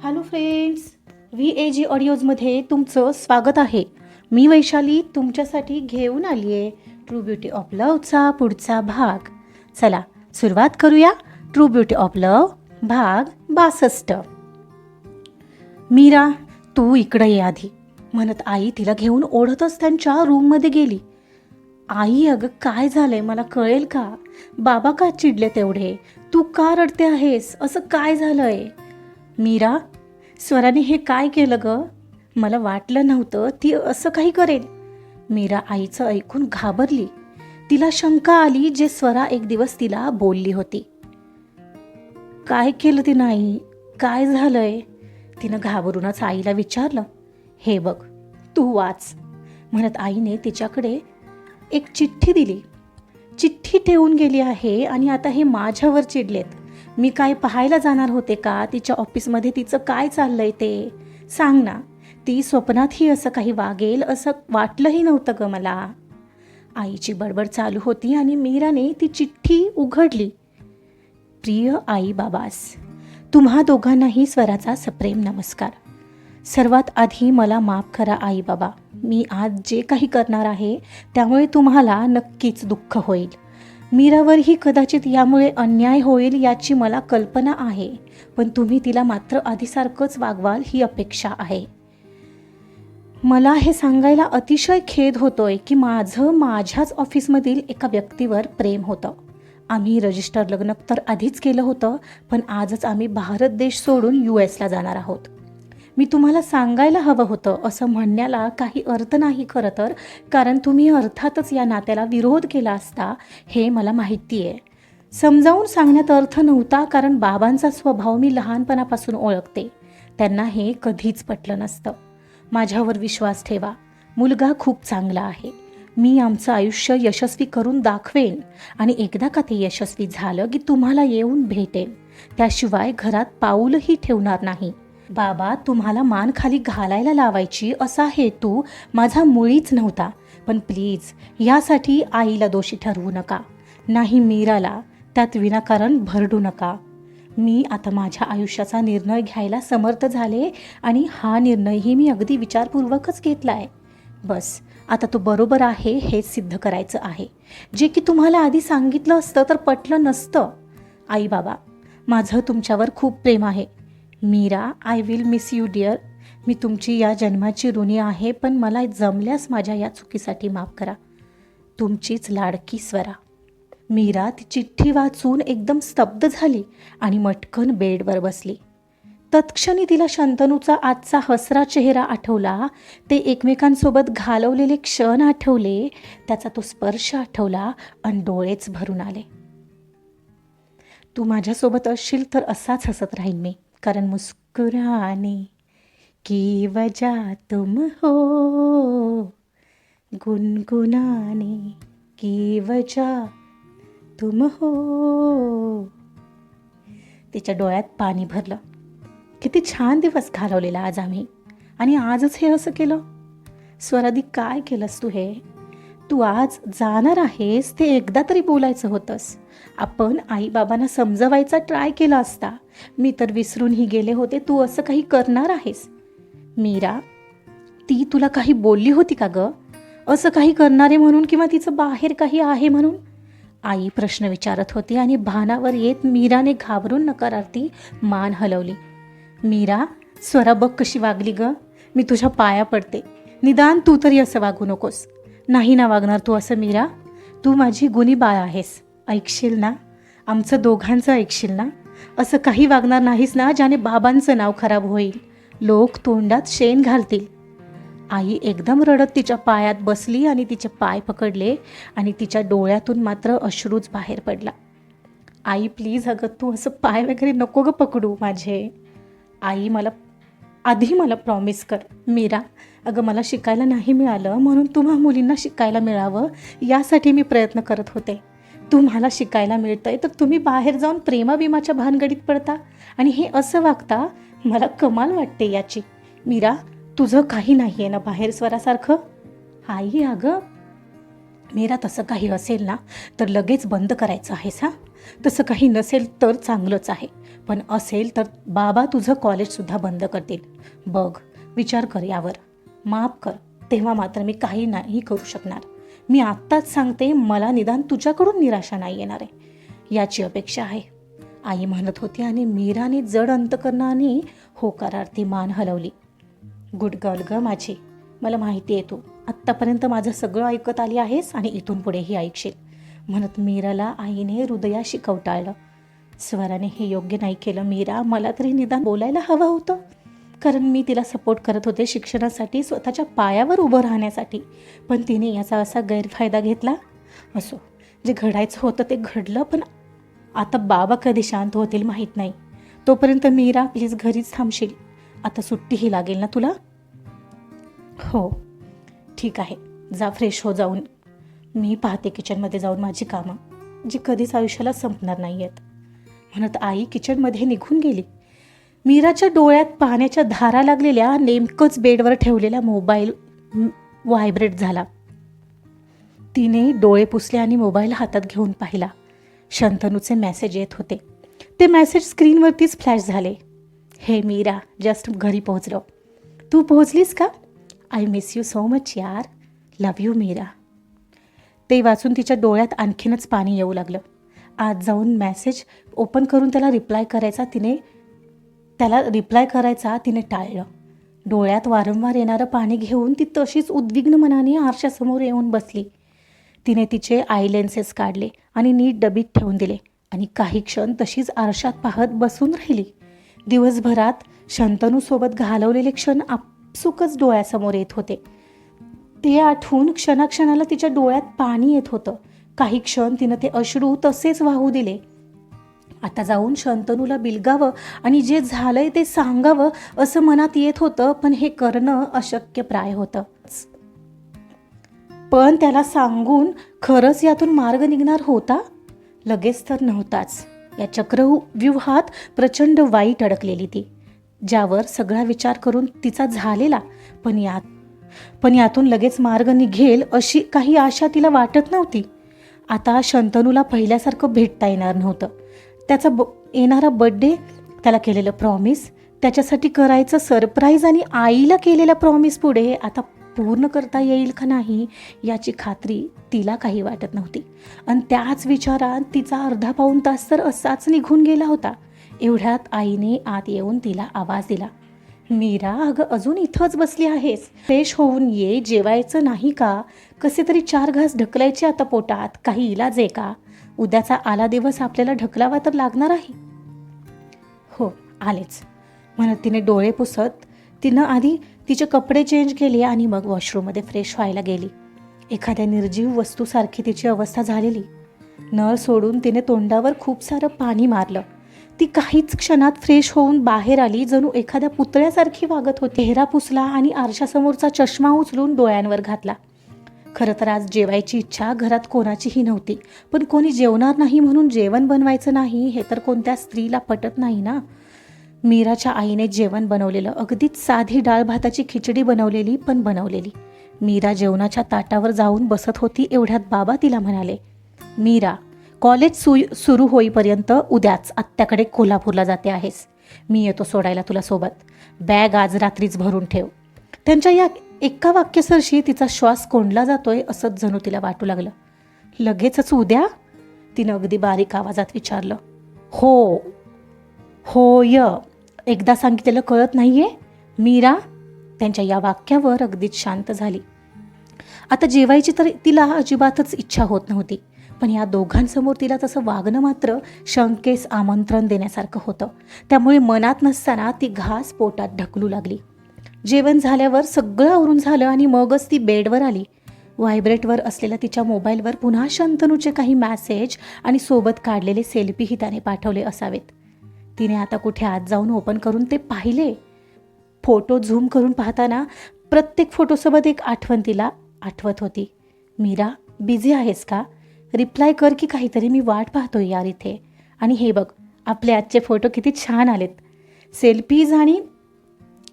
Hello friends, VAG ऑडिओजमध्ये तुमचं स्वागत आहे. मी वैशाली तुमच्यासाठी घेऊन आली आहे ट्रू ब्युटी ऑफ लवचा पुढचा भाग. चला सुरुवात करूया. ट्रू ब्युटी ऑफ लव भाग 62. मीरा, तू इकडे ये आधी, म्हणत आई तिला घेऊन ओढतच त्यांच्या रूममध्ये गेली. आई, अगं काय झालंय मला कळेल का? बाबा का चिडले तेवढे? तू का रडते आहेस? असं काय झालंय? मीरा, स्वराने हे काय केलं ग? मला वाटलं नव्हतं ती असं काही करेल. मीरा आईचं ऐकून घाबरली. तिला शंका आली जे स्वरा एक दिवस तिला बोलली होती. काय केलं तिनं आई? काय झालंय? तिनं घाबरूनच आईला विचारलं. हे बघ, तू वाच, म्हणत आईने तिच्याकडे एक चिठ्ठी दिली. चिठ्ठी ठेवून गेली आहे आणि आता हे माझ्यावर चिडलेत. मी काय पाहायला जाणार होते का तिच्या ऑफिसमध्ये तिचं काय चाललंय ते? सांग ना. ती स्वप्नातही असं काही वागेल असं वाटलंही नव्हतं ग मला. आईची बडबड चालू होती आणि मीराने ती चिठ्ठी उघडली. प्रिय आई बाबास, तुम्हा दोघांनाही स्वराचा सप्रेम नमस्कार. सर्वात आधी मला माफ करा आई बाबा. मी आज जे काही करणार आहे त्यामुळे तुम्हाला नक्कीच दुःख होईल. मीरावरही कदाचित यामुळे अन्याय होईल याची मला कल्पना आहे, पण तुम्ही तिला मात्र आधीसारखंच वागवाल ही अपेक्षा आहे. मला हे सांगायला अतिशय खेद होतोय की माझ्याच ऑफिसमधील एका व्यक्तीवर प्रेम होतं. आम्ही रजिस्टर लग्न तर आधीच केलं होतं, पण आजच आम्ही भारत देश सोडून US ला जाणार आहोत. मी तुम्हाला सांगायला हवं होतं असं म्हणण्याला काही अर्थ नाही खरं तर, कारण तुम्ही अर्थातच या नात्याला विरोध केला असता हे मला माहिती आहे. समजावून सांगण्यात अर्थ नव्हता, कारण बाबांचा स्वभाव मी लहानपणापासून ओळखते. त्यांना हे कधीच पटलं नसतं. माझ्यावर विश्वास ठेवा, मुलगा खूप चांगला आहे. मी आमचं आयुष्य यशस्वी करून दाखवेन आणि एकदा का ते यशस्वी झालं की तुम्हाला येऊन भेटेन. त्याशिवाय घरात पाऊलही ठेवणार नाही. बाबा, तुम्हाला मान खाली घालायला लावायची असा हेतू माझा मुळीच नव्हता, पण प्लीज यासाठी आईला दोषी ठरवू नका, नाही मीराला त्यात विनाकारण भरडू नका. मी आता माझ्या आयुष्याचा निर्णय घ्यायला समर्थ झाले आणि हा निर्णयही मी अगदी विचारपूर्वकच घेतला आहे. बस आता तो बरोबर आहे हे सिद्ध करायचं आहे, जे की तुम्हाला आधी सांगितलं असतं तर पटलं नसतं. आई बाबा, माझं तुमच्यावर खूप प्रेम आहे. Meera, I will miss you dear. मी तुमची या जन्माची ऋणी आहे, पण मला जमल्यास माझ्या या चुकीसाठी माफ करा. तुमचीच लाडकी स्वरा. मीरा ती चिठ्ठी वाचून एकदम स्तब्ध झाली आणि मटकन बेडवर बसली. तत्क्षणी तिला शंतनूचा आजचा हसरा चेहरा आठवला. ते एकमेकांसोबत घालवलेले क्षण आठवले, त्याचा तो स्पर्श आठवला आणि डोळेच भरून आले. तू माझ्यासोबत असशील तर असाच हसत राहीन मी, कारण मुस्कुराने की वजह तुम हो, गुनगुनाने की वजह तुम हो. तिच्या डोळ्यात पाणी भरलं. किती छान दिवस घालवलेला आज आम्ही, आणि आजच हे असं केलं. स्वरादी, काय केलंस तू हे? तू आज जाणार आहेस ते एकदा तरी बोलायचं होतंस. आपण आईबाबांना समजवायचा ट्राय केला असता. मी तर विसरूनही गेले होते तू असं काही करणार आहेस. मीरा, ती तुला काही बोलली होती का ग? असं काही करणारे म्हणून किंवा तिचं बाहेर काही आहे म्हणून? आई प्रश्न विचारत होती आणि भानावर येत मीराने घाबरून नकारार्थी मान हलवली. मीरा, स्वरा बघ कशी वागली ग. मी तुझ्या पाया पडते, निदान तू तरी असं वागू नकोस. नाही ना वागणार तू असं मीरा? तू माझी गुणी बाळ आहेस, ऐकशील ना? आमचं दोघांचं ऐकशील ना? असं काही वागणार नाहीस ना ज्याने बाबांचं नाव खराब होईल, लोक तोंडात शेण घालतील. आई एकदम रडत तिच्या पायात बसली आणि तिचे पाय पकडले आणि तिच्या डोळ्यातून मात्र अश्रूच बाहेर पडला. आई प्लीज, अगं तू असं पाय वगैरे नको ग पकडू माझे. आई, मला प्रॉमिस कर. मीरा, अगं मला शिकायला नाही मिळालं म्हणून तुम्हा मुलींना शिकायला मिळावं यासाठी मी प्रयत्न करत होते. तुम्हाला शिकायला मिळतंय तर तुम्ही बाहेर जाऊन प्रेमाबिमाच्या भानगडीत पडता आणि हे असं वागता. मला कमाल वाटते याची. मीरा, तुझं काही नाही आहे ना बाहेर स्वरासारखं? आई, अगं मीरा, तसं काही असेल ना तर लगेच बंद करायचं आहेस हां. तसं काही नसेल तर चांगलंच आहे, पण असेल तर बाबा तुझं कॉलेजसुद्धा बंद करतील. बघ, विचार कर यावर. माफ कर, तेव्हा मात्र मी काही नाही करू शकणार. मी आत्ताच सांगते, मला निदान तुझ्याकडून निराशा नाही येणार आहे याची अपेक्षा आहे, आई म्हणत होती आणि मीराने जड अंतकरणाने होकारार्थी मान हलवली. गुड गर्ल ग माझी, मला माहिती आहे तू आत्तापर्यंत माझं सगळं ऐकत आली आहेस आणि इथून पुढेही ऐकशील, म्हणत मीराला आईने हृदयाशी कवटाळलं. स्वराने हे योग्य नाही केलं मीरा, मला तरी निदान बोलायला हवं होतं, कारण मी तिला सपोर्ट करत होते शिक्षणासाठी, स्वतःच्या पायावर उभं राहण्यासाठी, पण तिने याचा असा गैरफायदा घेतला. असो, जे घडायचं होतं ते घडलं, पण आता बाबा कधी शांत होतील माहीत नाही. तोपर्यंत मीरा प्लीज घरीच थांबशील, आता सुट्टीही लागेल ना तुला? हो ठीक आहे, जा फ्रेश हो जाऊन, मी पाहते किचनमध्ये जाऊन माझी कामं, जी कधीच आयुष्याला संपणार नाही आहेत, म्हणत आई किचनमध्ये निघून गेली. मीराच्या डोळ्यात पाण्याच्या धारा लागलेल्या नेमकंच बेडवर ठेवलेला मोबाईल व्हायब्रेट झाला. तिने डोळे पुसले आणि मोबाईल हातात घेऊन पाहिला. शंतनूचे मेसेज येत होते. ते मेसेज स्क्रीनवरतीच फ्लॅश झाले. हे मीरा, जस्ट घरी पोहोचलो. तू पोहोचलीस का? I miss you so much यार, लव यू मीरा. ते वाचून तिच्या डोळ्यात आणखीनच पाणी येऊ लागलं. आज जाऊन मेसेज ओपन करून त्याला रिप्लाय करायचा तिने टाळलं. डोळ्यात वारंवार येणारं पाणी घेऊन ती तशीच उद्विग्न मनाने आरशासमोर येऊन बसली. तिने तिचे आय लेन्सेस काढले आणि नीट डबीत ठेवून दिले आणि काही क्षण तशीच आरशात पाहत बसून राहिली. दिवसभरात शंतनूसोबत घालवलेले क्षण आपसुकच डोळ्यासमोर येत होते. ते आठवून क्षणाक्षणाला तिच्या डोळ्यात पाणी येत होतं. काही क्षण तिनं ते अश्रू तसेच वाहू दिले. आता जाऊन शंतनूला बिलगावं आणि जे झालंय ते सांगावं असं मनात येत होतं, पण हे करणं अशक्यप्राय होतं. पण त्याला सांगून खरंच यातून मार्ग निघणार होता? लगेच तर नव्हताच. या चक्रव्यूहात प्रचंड वाईट अडकलेली ती, ज्यावर सगळा विचार करून तिचा झालेला, पण यातून लगेच मार्ग निघेल अशी काही आशा तिला वाटत नव्हती. आता शंतनूला पहिल्यासारखं भेटता येणार नव्हतं. त्याचा येणारा बर्थडे, त्याला केलेलं प्रॉमिस, त्याच्यासाठी करायचं सरप्राईज आणि आईला केलेल्या प्रॉमिस पुढे आता पूर्ण करता येईल का नाही याची खात्री तिला काही वाटत नव्हती. आणि त्याच विचारात तिचा अर्धा पाऊण तास तर असाच निघून गेला होता. एवढ्यात आईने आत येऊन तिला आवाज दिला. मीरा, अगं अजून इथंच बसली आहेस? फ्रेश होऊन ये, जेवायचं नाही का? कसे तरी 4 घास ढकलायचे आता पोटात, काही इलाज आहे का? उद्याचा आला दिवस आपल्याला ढकलावा तर लागणार आहे. हो आलेच, म्हणत तिने डोळे पुसत तिनं आधी तिचे कपडे चेंज केले आणि मग वॉशरूममध्ये फ्रेश व्हायला गेली. एखाद्या निर्जीव वस्तूसारखी तिची अवस्था झालेली. नळ सोडून तिने तोंडावर खूप सारं पाणी मारलं. ती काहीच क्षणात फ्रेश होऊन बाहेर आली, जणू एखाद्या पुतळ्यासारखी वागत होती. चेहरा पुसला आणि आरशासमोरचा चष्मा उचलून डोळ्यांवर घातला. खरं तर आज जेवायची इच्छा घरात कोणाचीही नव्हती, पण कोणी जेवणार नाही म्हणून जेवण बनवायचं नाही हे तर कोणत्या स्त्रीला पटत नाही ना. मीराच्या आईने जेवण बनवलेलं, अगदीच साधी डाळ भाताची खिचडी बनवलेली, पण बनवलेली. मीरा जेवणाच्या ताटावर जाऊन बसत होती. एवढ्यात बाबा तिला म्हणाले, मीरा, कॉलेज सुरू होईपर्यंत उद्याच आत्याकडे कोल्हापूरला जाते आहेस. मी येतो सोडायला तुला सोबत. बॅग आज रात्रीच भरून ठेव. त्यांच्या या एका वाक्यसरशी तिचा श्वास कोंडला जातोय असंच जणू तिला वाटू लागलं. लगेचच उद्या? तिनं अगदी बारीक आवाजात विचारलं. होय, एकदा सांगितलेलं कळत नाहीये? मीरा त्यांच्या या वाक्यावर अगदीच शांत झाली. आता जेवायची तर तिला अजिबातच इच्छा होत नव्हती, पण या दोघांसमोर तिला तसं वागणं मात्र शंकेस आमंत्रण देण्यासारखं होतं. त्यामुळे मनात नसताना ती घास पोटात ढकलू लागली. जेवण झाल्यावर सगळं आवरून झालं आणि मगच ती बेडवर आली. व्हायब्रेटवर असलेल्या तिच्या मोबाईलवर पुन्हा शंतनूचे काही मेसेज आणि सोबत काढलेले सेल्फीही त्याने पाठवले असावेत. तिने आता कुठे आत जाऊन ओपन करून ते पाहिले. फोटो झूम करून पाहताना प्रत्येक फोटोसोबत एक आठवण तिला आठवत होती. मीरा, बिझी आहेस का? रिप्लाय कर की काहीतरी, मी वाट पाहतोय यार इथे. आणि हे बघ, आपले आजचे फोटो किती छान आलेत. सेल्फीज आणि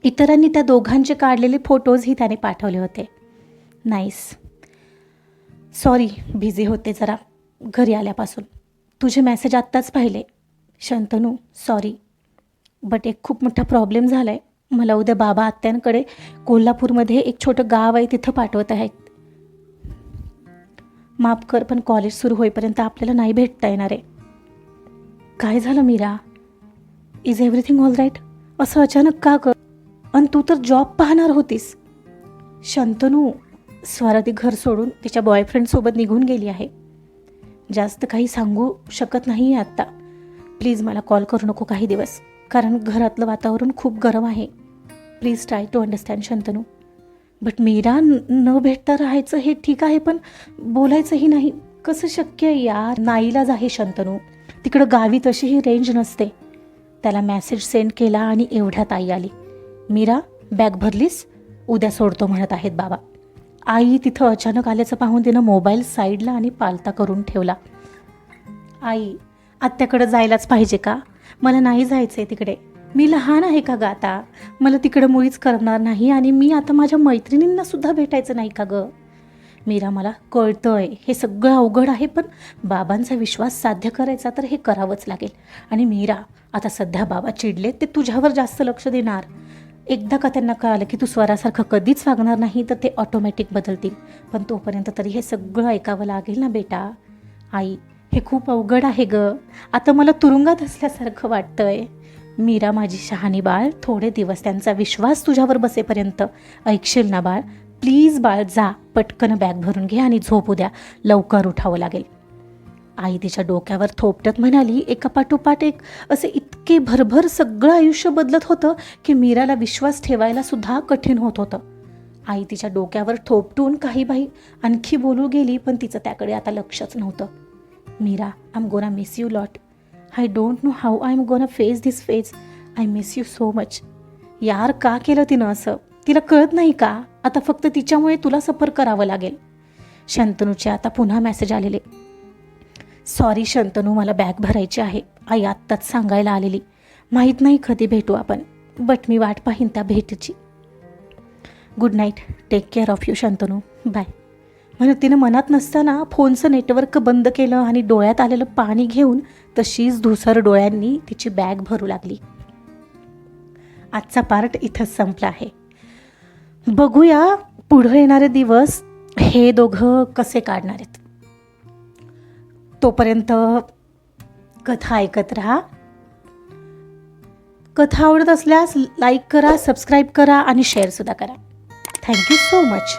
इतरांनी त्या दोघांचे काढलेले फोटोजही त्याने पाठवले होते. नाईस. सॉरी, बिझी होते जरा घरी आल्यापासून. तुझे मेसेज आत्ताच पाहिले. शंतनू सॉरी, बट एक खूप मोठा प्रॉब्लेम झाला आहे. मला उद्या बाबा आत्यांकडे कोल्हापूरमध्ये एक छोटं गाव आहे तिथं पाठवत आहेत. माफ कर, पण कॉलेज सुरू होईपर्यंत आपल्याला नाही भेटता येणार आहे. काय झालं Meera? Is everything all right? असं अचानक का कर? आणि तू तर जॉब पाहणार होतीस. शंतनू, स्वराती घर सोडून तिच्या बॉयफ्रेंडसोबत निघून गेली आहे. जास्त काही सांगू शकत नाही आहे आत्ता. प्लीज मला कॉल करू नको काही दिवस, कारण घरातलं वातावरण खूप गरम आहे. Please try to understand Shantanu. But Meera, न भेटता राहायचं हे ठीक आहे, पण बोलायचंही नाही कसं शक्य आहे यार? नाईलाज आहे शंतनू. तिकडं गावी तशीही रेंज नसते. त्याला मेसेज सेंड केला आणि एवढ्यात आई आली. मीरा, बॅग भरलीस? उद्या सोडतो म्हणत आहेत बाबा. आई तिथं अचानक आल्याचं पाहून तिनं मोबाईल साईडला आणि पालता करून ठेवला. आई, आत्याकडं जायलाच पाहिजे का? मला नाही जायचं आहे तिकडे. मी लहान आहे का ग आता? मला तिकडं मुळीच करणार नाही, आणि मी आता माझ्या मैत्रिणींना सुद्धा भेटायचं नाही का ग? मीरा, मला कळतंय हे सगळं अवघड आहे, पण बाबांचा विश्वास साध्य करायचा तर हे करावंच लागेल. आणि मीरा, आता सध्या बाबा चिडले, ते तुझ्यावर जास्त लक्ष देणार. एकदा का त्यांना कळालं की तू स्वरासारखं कधीच वागणार नाही तर ते ऑटोमॅटिक बदलतील. पण तोपर्यंत तरी हे सगळं ऐकावं लागेल ना बेटा. आई, हे खूप अवघड आहे ग. आता मला तुरुंगात असल्यासारखं वाटतंय. मीरा, माझी शहाणी बाळ, थोडे दिवस त्यांचा विश्वास तुझ्यावर बसेपर्यंत ऐकशील ना बाळ? प्लीज बाळ, जा पटकन बॅग भरून घे आणि झोप. उद्या लवकर उठावं लागेल. आई तिच्या डोक्यावर थोपटत म्हणाली. एका पाठोपाठ एक असे इतके भरभर सगळं आयुष्य बदलत होतं की मीराला विश्वास ठेवायला सुद्धा कठीण होत होतं. आई तिच्या डोक्यावर थोपटून काही बाई आणखी बोलू गेली, पण तिचं त्याकडे आता लक्षच नव्हतं. Meera, I am gonna miss you lot. I don't know how I am gonna face this phase. I miss you so much. यार, का केलं तिनं असं? तिला कळत नाही का? आता फक्त तिच्यामुळे तुला सफर करावं लागेल. शंतनूचे आता पुन्हा मेसेज आलेले. सॉरी शंतनू, मला बॅग भरायची आहे. आई आत्ताच सांगायला आलेली. माहीत नाही कधी भेटू आपण, बट मी वाट पाहीन त्या भेटीची. Good night. Take care of you Shantanu. Bye. म्हणून तिनं मनात नसताना फोनचं नेटवर्क बंद केलं आणि डोळ्यात आलेलं पाणी घेऊन तशीच धुसर डोळ्यांनी तिची बॅग भरू लागली. आजचा पार्ट इथंच संपला आहे. बघूया पुढं येणारे दिवस हे दोघं कसे काढणार आहेत. तोपर्यंत कथा ऐकत राहा. कथा आवडत असल्यास लाईक करा, सबस्क्राईब करा आणि शेअरसुद्धा करा. Thank you so much.